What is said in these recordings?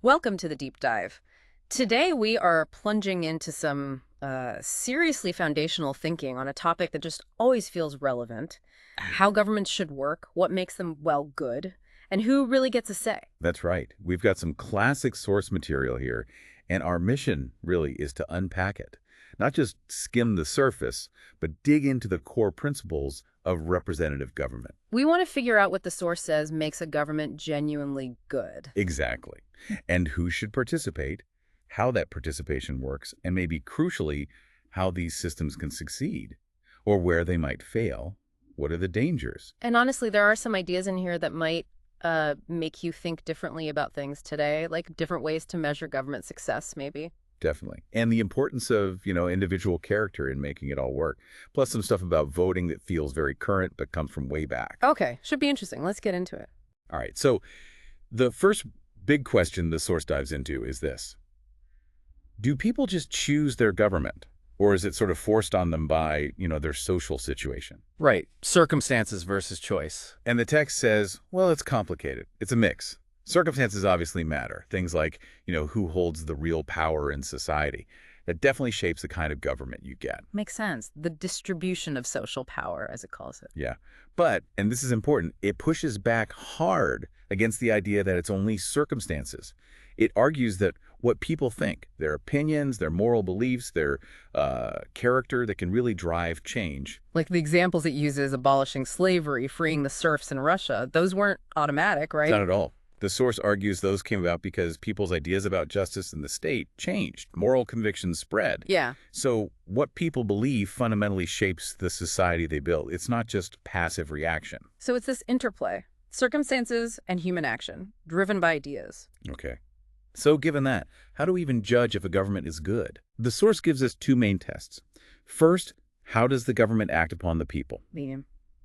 Welcome to the deep dive. Today we are plunging into some seriously foundational thinking on a topic that just always feels relevant: how governments should work, what makes them, well, good, and who really gets a say. That's right. We've got some classic source material here, and our mission really is to unpack it. Not just skim the surface, but dig into the core principles of representative government. We want to figure out what the source says makes a government genuinely good. Exactly. And who should participate, how that participation works, and maybe crucially, how these systems can succeed, or where they might fail. What are the dangers? And honestly, there are some ideas in here that might make you think differently about things today, like different ways to measure government success, maybe. Definitely. And the importance of, individual character in making it all work. Plus some stuff about voting that feels very current but comes from way back. Okay, should be interesting. Let's get into it. All right. So the first big question the source dives into is this. Do people just choose their government? Or is it sort of forced on them by, their social situation? Right. Circumstances versus choice. And the text says, well, it's complicated. It's a mix. Circumstances obviously matter. Things like, who holds the real power in society. That definitely shapes the kind of government you get. Makes sense. The distribution of social power, as it calls it. Yeah. But, and this is important, it pushes back hard against the idea that it's only circumstances. It argues that what people think, their opinions, their moral beliefs, their character, that can really drive change. Like the examples it uses, abolishing slavery, freeing the serfs in Russia, those weren't automatic, right? Not at all. The source argues those came about because people's ideas about justice and the state changed. Moral convictions spread. Yeah. So what people believe fundamentally shapes the society they build. It's not just passive reaction. So it's this interplay, circumstances and human action, driven by ideas. Okay. So given that, how do we even judge if a government is good? The source gives us two main tests. First, how does the government act upon the people?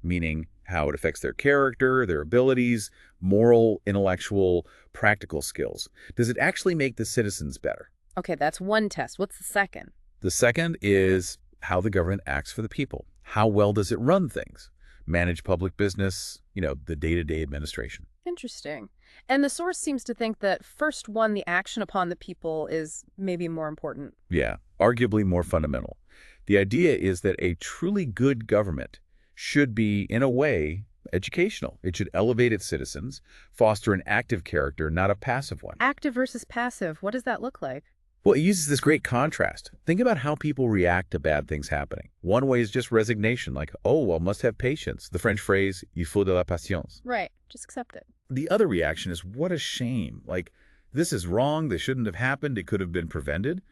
Meaning how it affects their character, their abilities, moral, intellectual, practical skills. Does it actually make the citizens better? Okay, that's one test. What's the second? The second is how the government acts for the people. How well does it run things? Manage public business, the day-to-day administration. Interesting. And the source seems to think that first one, the action upon the people, is maybe more important. Yeah, arguably more fundamental. The idea is that a truly good government should be, in a way, educational. It should elevate its citizens, foster an active character, not a passive one. Active versus passive, what does that look like? Well, it uses this great contrast. Think about how people react to bad things happening. One way is just resignation, like, oh, well, must have patience. The French phrase, il faut de la patience. Right, just accept it. The other reaction is, what a shame. Like, this is wrong, this shouldn't have happened, it could have been prevented.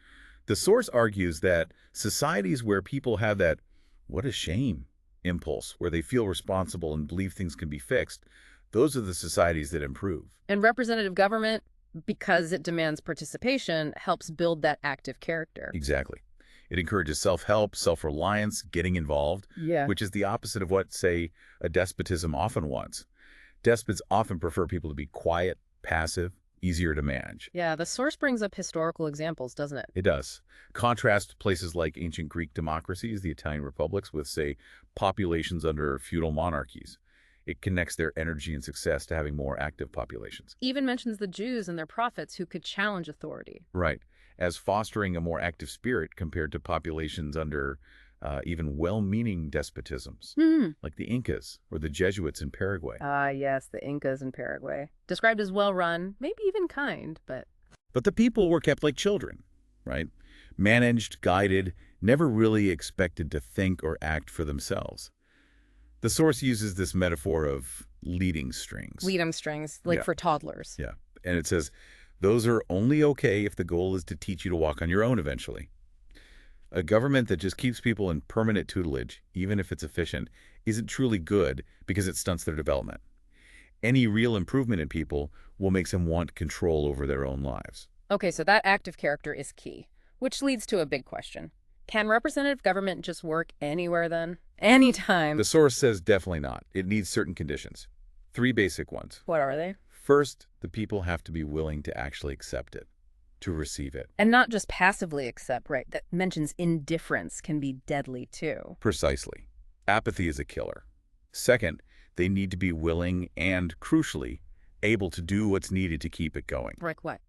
The source argues that societies where people have that, what a shame, impulse, where they feel responsible and believe things can be fixed, those are the societies that improve. And representative government, because it demands participation, helps build that active character. Exactly. It encourages self-help, self-reliance, getting involved, which is the opposite of what, say, a despotism often wants. Despots often prefer people to be quiet, passive, easier to manage. Yeah, the source brings up historical examples, doesn't it? It does. Contrast places like ancient Greek democracies, the Italian republics, with, say, populations under feudal monarchies. It connects their energy and success to having more active populations. Even mentions the Jews and their prophets who could challenge authority. Right, as fostering a more active spirit compared to populations under even well-meaning despotisms, like the Incas or the Jesuits in Paraguay. Ah, yes, the Incas in Paraguay. Described as well-run, maybe even kind, but... But the people were kept like children, right? Managed, guided, never really expected to think or act for themselves. The source uses this metaphor of leading strings. Leading strings, like for toddlers. Yeah, and it says, those are only okay if the goal is to teach you to walk on your own eventually. A government that just keeps people in permanent tutelage, even if it's efficient, isn't truly good because it stunts their development. Any real improvement in people will make them want control over their own lives. Okay, so that active character is key, which leads to a big question. Can representative government just work anywhere then? Anytime? The source says definitely not. It needs certain conditions. 3 basic ones. What are they? First, the people have to be willing to actually accept it, to receive it. And not just passively accept, right? That mentions indifference can be deadly too. Precisely. Apathy is a killer. Second, they need to be willing and, crucially, able to do what's needed to keep it going. Like what?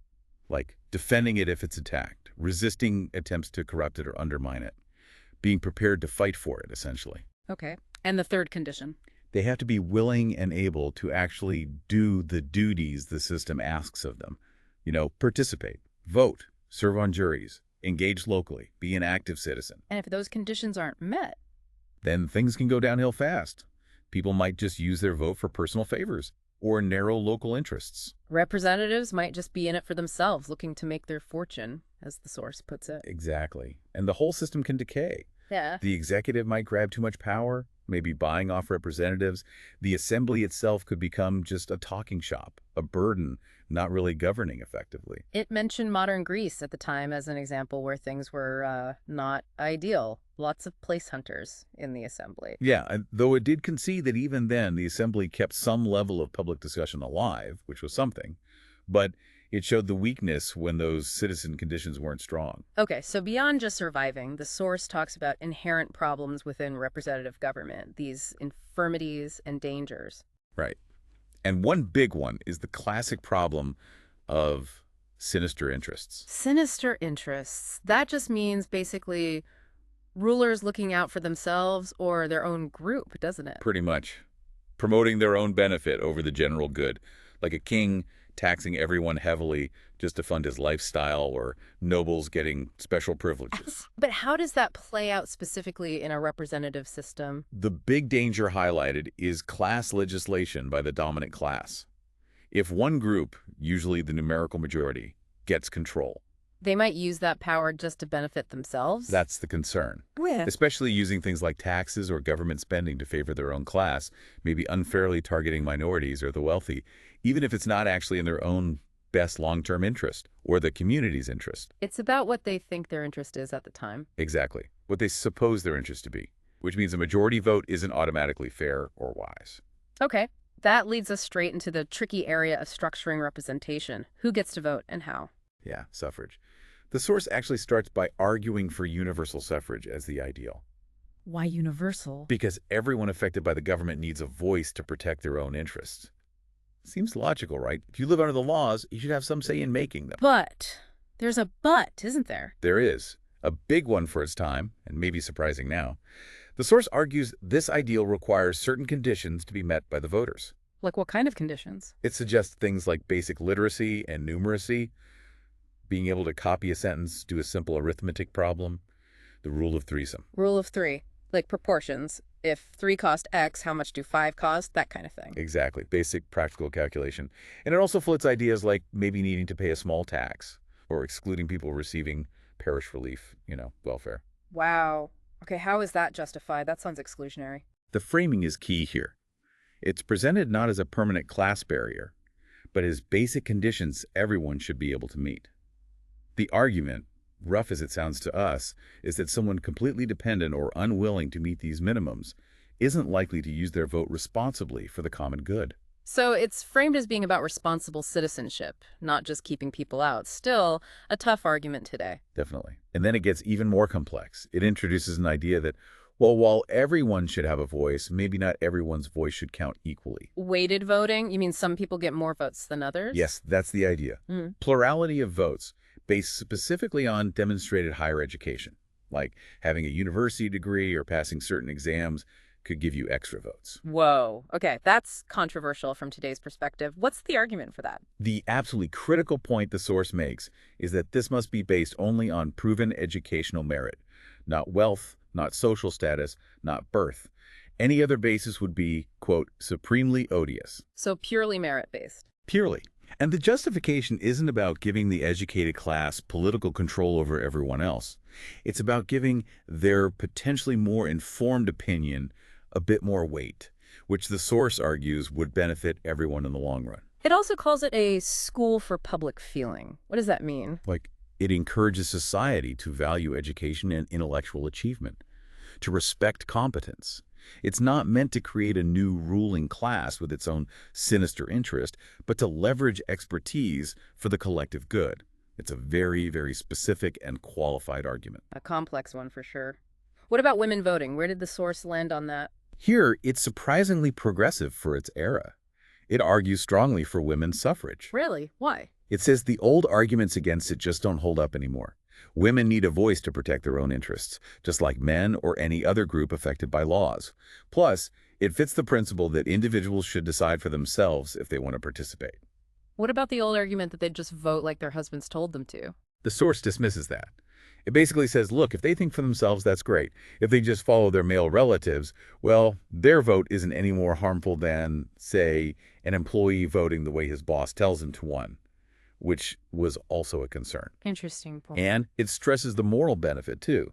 like defending it if it's attacked, resisting attempts to corrupt it or undermine it, being prepared to fight for it, essentially. Okay. And the third condition? They have to be willing and able to actually do the duties the system asks of them. Participate, vote, serve on juries, engage locally, be an active citizen. And if those conditions aren't met? Then things can go downhill fast. People might just use their vote for personal favors or narrow local interests. Representatives might just be in it for themselves, looking to make their fortune, as the source puts it. Exactly. And the whole system can decay. Yeah. The executive might grab too much power, maybe buying off representatives. The assembly itself could become just a talking shop, a burden, not really governing effectively. It mentioned modern Greece at the time as an example where things were not ideal. Lots of place hunters in the assembly. Yeah, though it did concede that even then the assembly kept some level of public discussion alive, which was something, but it showed the weakness when those citizen conditions weren't strong. Okay, so beyond just surviving, the source talks about inherent problems within representative government, these infirmities and dangers. Right. And one big one is the classic problem of sinister interests. Sinister interests. That just means basically rulers looking out for themselves or their own group, doesn't it? Pretty much. Promoting their own benefit over the general good, like a king taxing everyone heavily just to fund his lifestyle, or nobles getting special privileges. But how does that play out specifically in a representative system? The big danger highlighted is class legislation by the dominant class. If one group, usually the numerical majority, gets control, they might use that power just to benefit themselves? That's the concern. Yeah. Especially using things like taxes or government spending to favor their own class, maybe unfairly targeting minorities or the wealthy, even if it's not actually in their own best long-term interest or the community's interest. It's about what they think their interest is at the time. Exactly. What they suppose their interest to be, which means a majority vote isn't automatically fair or wise. Okay. That leads us straight into the tricky area of structuring representation. Who gets to vote and how? Yeah, suffrage. The source actually starts by arguing for universal suffrage as the ideal. Why universal? Because everyone affected by the government needs a voice to protect their own interests. Seems logical, right? If you live under the laws, you should have some say in making them. But there's a but, isn't there? There is. A big one for its time, and maybe surprising now. The source argues this ideal requires certain conditions to be met by the voters. Like what kind of conditions? It suggests things like basic literacy and numeracy, being able to copy a sentence, do a simple arithmetic problem, the rule of threesome. Rule of three, like proportions. If 3 cost X, how much do 5 cost? That kind of thing. Exactly. Basic practical calculation. And it also floats ideas like maybe needing to pay a small tax or excluding people receiving parish relief, welfare. Wow. Okay, how is that justified? That sounds exclusionary. The framing is key here. It's presented not as a permanent class barrier, but as basic conditions everyone should be able to meet. The argument, rough as it sounds to us, is that someone completely dependent or unwilling to meet these minimums isn't likely to use their vote responsibly for the common good. So it's framed as being about responsible citizenship, not just keeping people out. Still, a tough argument today. Definitely. And then it gets even more complex. It introduces an idea that, well, while everyone should have a voice, maybe not everyone's voice should count equally. Weighted voting? You mean some people get more votes than others? Yes, that's the idea. Plurality of votes, based specifically on demonstrated higher education, like having a university degree or passing certain exams, could give you extra votes. Whoa. Okay, that's controversial from today's perspective. What's the argument for that? The absolutely critical point the source makes is that this must be based only on proven educational merit, not wealth, not social status, not birth. Any other basis would be, quote, supremely odious. So purely merit-based. Purely. And the justification isn't about giving the educated class political control over everyone else. It's about giving their potentially more informed opinion a bit more weight, which the source argues would benefit everyone in the long run. It also calls it a school for public feeling. What does that mean? Like, it encourages society to value education and intellectual achievement, to respect competence. It's not meant to create a new ruling class with its own sinister interest, but to leverage expertise for the collective good. It's a very, very specific and qualified argument. A complex one for sure. What about women voting? Where did the source land on that? Here, it's surprisingly progressive for its era. It argues strongly for women's suffrage. Really? Why? It says the old arguments against it just don't hold up anymore. Women need a voice to protect their own interests, just like men or any other group affected by laws. Plus, it fits the principle that individuals should decide for themselves if they want to participate. What about the old argument that they'd just vote like their husbands told them to? The source dismisses that. It basically says, look, if they think for themselves, that's great. If they just follow their male relatives, well, their vote isn't any more harmful than, say, an employee voting the way his boss tells him to one, which was also a concern. Interesting point. And it stresses the moral benefit, too.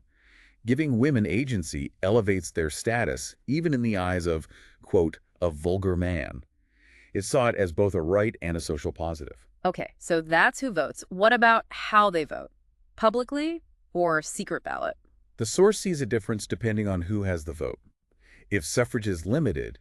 Giving women agency elevates their status, even in the eyes of, quote, a vulgar man. It saw it as both a right and a social positive. Okay, so that's who votes. What about how they vote? Publicly or secret ballot? The source sees a difference depending on who has the vote. If suffrage is limited,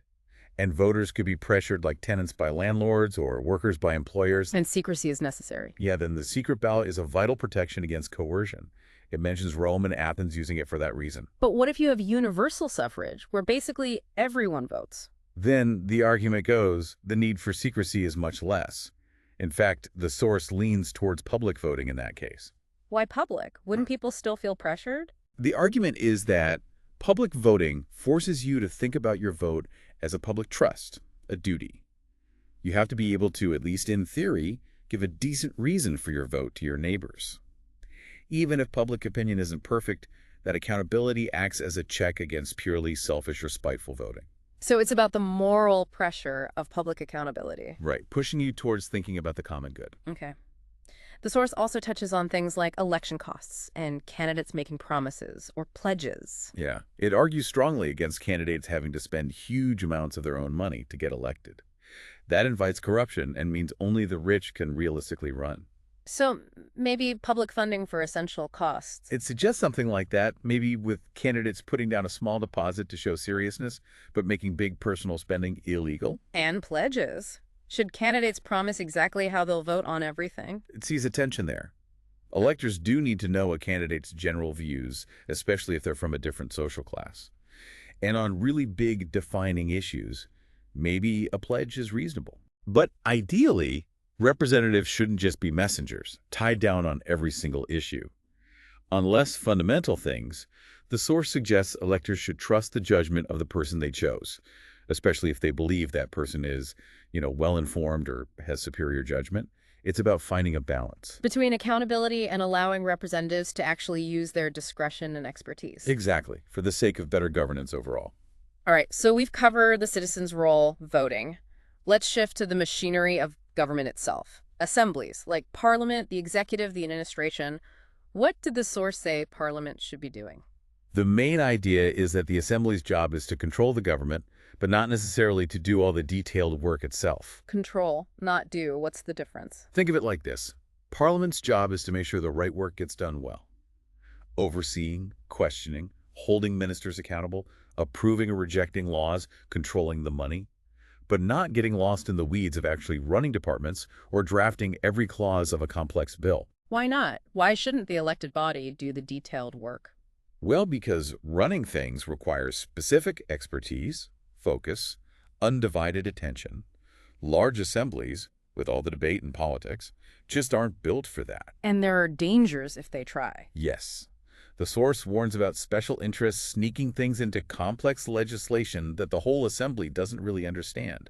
and voters could be pressured like tenants by landlords or workers by employers, And secrecy is necessary. yeah, then the secret ballot is a vital protection against coercion. It mentions Rome and Athens using it for that reason. But what if you have universal suffrage, where basically everyone votes? Then the argument goes, the need for secrecy is much less. In fact, the source leans towards public voting in that case. Why public? Wouldn't people still feel pressured? The argument is that public voting forces you to think about your vote as a public trust, a duty. You have to be able to, at least in theory, give a decent reason for your vote to your neighbors. Even if public opinion isn't perfect, that accountability acts as a check against purely selfish or spiteful voting. So it's about the moral pressure of public accountability. Right, pushing you towards thinking about the common good. Okay. The source also touches on things like election costs and candidates making promises or pledges. Yeah, it argues strongly against candidates having to spend huge amounts of their own money to get elected. That invites corruption and means only the rich can realistically run. So maybe public funding for essential costs. It suggests something like that, maybe with candidates putting down a small deposit to show seriousness, but making big personal spending illegal. And pledges. Should candidates promise exactly how they'll vote on everything? It sees a tension there. Electors do need to know a candidate's general views, especially if they're from a different social class. And on really big defining issues, maybe a pledge is reasonable. But ideally, representatives shouldn't just be messengers, tied down on every single issue. On less fundamental things, the source suggests electors should trust the judgment of the person they chose, especially if they believe that person is, well-informed or has superior judgment. It's about finding a balance. Between accountability and allowing representatives to actually use their discretion and expertise. Exactly, for the sake of better governance overall. All right, so we've covered the citizen's role, voting. Let's shift to the machinery of government itself. Assemblies, like Parliament, the executive, the administration. What did the source say Parliament should be doing? The main idea is that the Assembly's job is to control the government, but not necessarily to do all the detailed work itself. Control, not do. What's the difference? Think of it like this. Parliament's job is to make sure the right work gets done well. Overseeing, questioning, holding ministers accountable, approving or rejecting laws, controlling the money, but not getting lost in the weeds of actually running departments or drafting every clause of a complex bill. Why not? Why shouldn't the elected body do the detailed work? Well, because running things requires specific expertise, focus, undivided attention. Large assemblies, with all the debate and politics, just aren't built for that. And there are dangers if they try. Yes. The source warns about special interests sneaking things into complex legislation that the whole assembly doesn't really understand.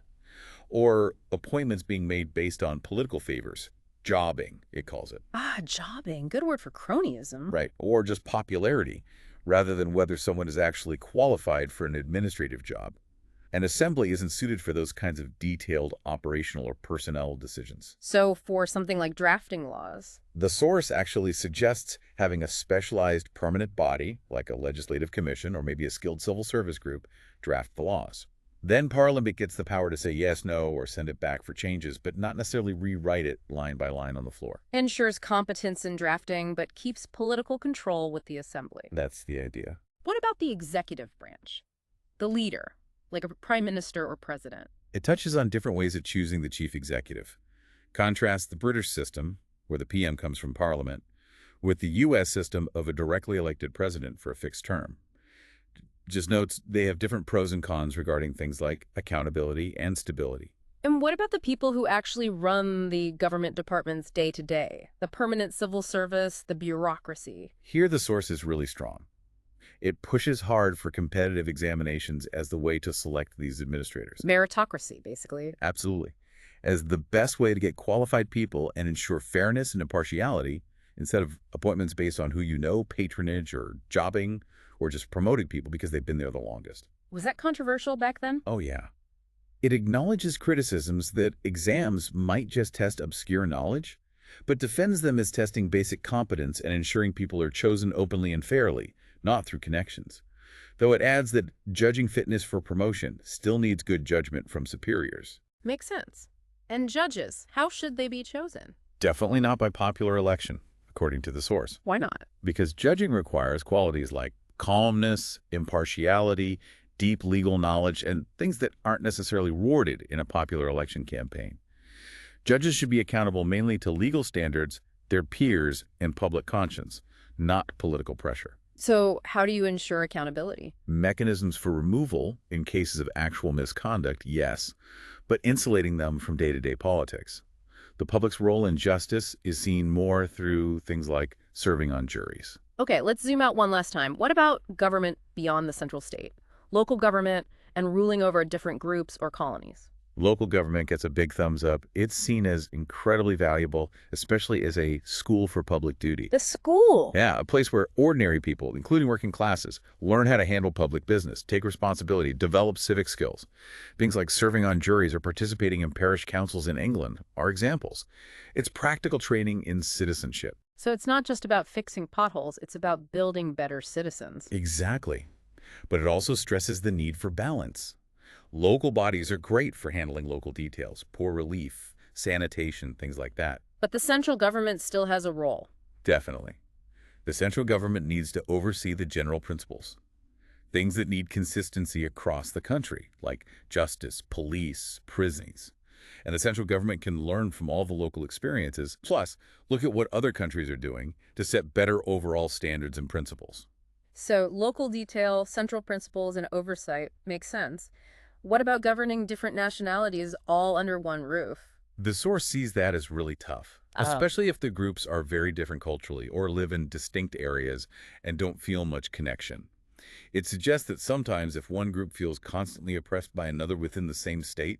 Or appointments being made based on political favors. Jobbing, it calls it. Ah, jobbing. Good word for cronyism. Right. Or just popularity, rather than whether someone is actually qualified for an administrative job. An assembly isn't suited for those kinds of detailed operational or personnel decisions. So for something like drafting laws. The source actually suggests having a specialized permanent body, like a legislative commission or maybe a skilled civil service group, draft the laws. Then Parliament gets the power to say yes, no, or send it back for changes, but not necessarily rewrite it line by line on the floor. Ensures competence in drafting, but keeps political control with the assembly. That's the idea. What about the executive branch? The leader, like a prime minister or president. It touches on different ways of choosing the chief executive. Contrast the British system, where the PM comes from Parliament, with the U.S. system of a directly elected president for a fixed term. Just notes they have different pros and cons regarding things like accountability and stability. And what about the people who actually run the government departments day to day? The permanent civil service, the bureaucracy? Here the source is really strong. It pushes hard for competitive examinations as the way to select these administrators. Meritocracy, basically. Absolutely. As the best way to get qualified people and ensure fairness and impartiality, instead of appointments based on who you know, patronage or jobbing, or just promoting people because they've been there the longest. Was that controversial back then? Oh, yeah. It acknowledges criticisms that exams might just test obscure knowledge, but defends them as testing basic competence and ensuring people are chosen openly and fairly, not through connections. Though it adds that judging fitness for promotion still needs good judgment from superiors. Makes sense. And judges, how should they be chosen? Definitely not by popular election, according to the source. Why not? Because judging requires qualities like calmness, impartiality, deep legal knowledge, and things that aren't necessarily rewarded in a popular election campaign. Judges should be accountable mainly to legal standards, their peers, and public conscience, not political pressure. So how do you ensure accountability? Mechanisms for removal in cases of actual misconduct, yes, but insulating them from day-to-day politics. The public's role in justice is seen more through things like serving on juries. Okay, let's zoom out one last time. What about government beyond the central state? Local government and ruling over different groups or colonies? Local government gets a big thumbs up. It's seen as incredibly valuable, especially as a school for public duty. The school? Yeah, a place where ordinary people, including working classes, learn how to handle public business, take responsibility, develop civic skills. Things like serving on juries or participating in parish councils in England are examples. It's practical training in citizenship. So it's not just about fixing potholes, it's about building better citizens. Exactly. But it also stresses the need for balance. Local bodies are great for handling local details, poor relief, sanitation, things like that. But the central government still has a role. Definitely. The central government needs to oversee the general principles. Things that need consistency across the country, like justice, police, prisons. And the central government can learn from all the local experiences, plus look at what other countries are doing to set better overall standards and principles. So local detail, central principles, and oversight makes sense. What about governing different nationalities all under one roof? The source sees that as really tough, especially if the groups are very different culturally or live in distinct areas and don't feel much connection. It suggests that sometimes if one group feels constantly oppressed by another within the same state,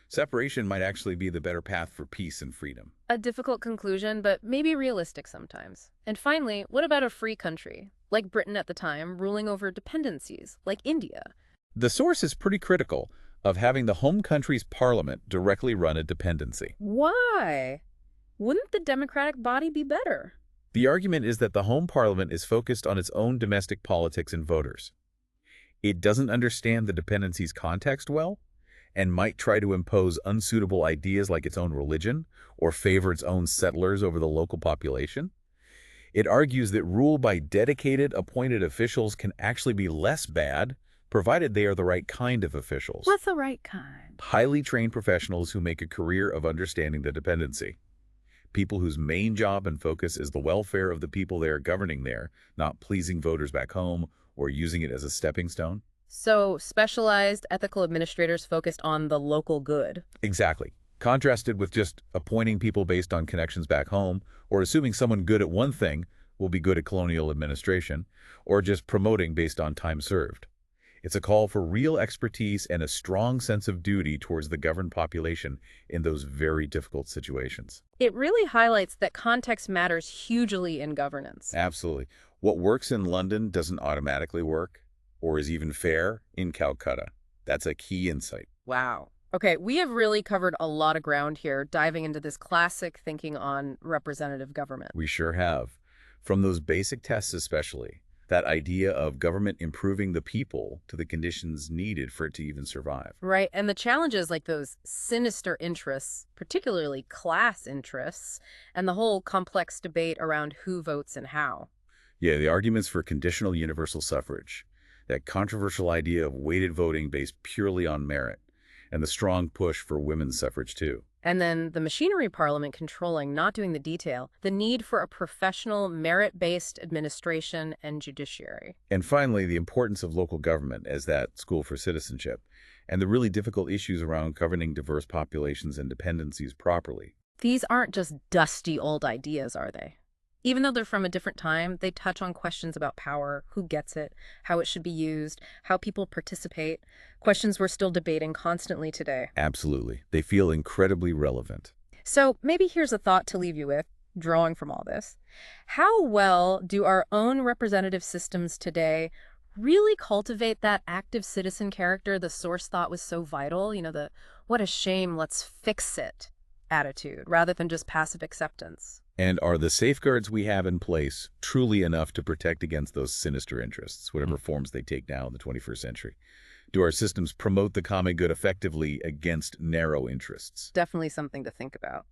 separation might actually be the better path for peace and freedom. A difficult conclusion, but maybe realistic sometimes. And finally, what about a free country, like Britain at the time, ruling over dependencies, like India? The source is pretty critical of having the home country's parliament directly run a dependency. Why? Wouldn't the democratic body be better? The argument is that the home parliament is focused on its own domestic politics and voters. It doesn't understand the dependency's context well and might try to impose unsuitable ideas like its own religion or favor its own settlers over the local population. It argues that rule by dedicated, appointed officials can actually be less bad, provided they are the right kind of officials. What's the right kind? Highly trained professionals who make a career of understanding the dependency. People whose main job and focus is the welfare of the people they are governing there, not pleasing voters back home or using it as a stepping stone. So specialized ethical administrators focused on the local good. Exactly. Contrasted with just appointing people based on connections back home or assuming someone good at one thing will be good at colonial administration or just promoting based on time served. It's a call for real expertise and a strong sense of duty towards the governed population in those very difficult situations. It really highlights that context matters hugely in governance. Absolutely. What works in London doesn't automatically work or is even fair in Calcutta. That's a key insight. Wow. Okay, we have really covered a lot of ground here, diving into this classic thinking on representative government. We sure have. From those basic tests especially, that idea of government improving the people to the conditions needed for it to even survive. Right, and the challenges like those sinister interests, particularly class interests, and the whole complex debate around who votes and how. Yeah, the arguments for conditional universal suffrage, that controversial idea of weighted voting based purely on merit, and the strong push for women's suffrage too. And then the machinery parliament controlling, not doing the detail, the need for a professional, merit-based administration and judiciary. And finally, the importance of local government as that school for citizenship, and the really difficult issues around governing diverse populations and dependencies properly. These aren't just dusty old ideas, are they? Even though they're from a different time, they touch on questions about power, who gets it, how it should be used, how people participate, questions we're still debating constantly today. Absolutely. They feel incredibly relevant. So maybe here's a thought to leave you with, drawing from all this. How well do our own representative systems today really cultivate that active citizen character the source thought was so vital? The what a shame, let's fix it attitude, rather than just passive acceptance. And are the safeguards we have in place truly enough to protect against those sinister interests, whatever forms they take now in the 21st century? Do our systems promote the common good effectively against narrow interests? Definitely something to think about.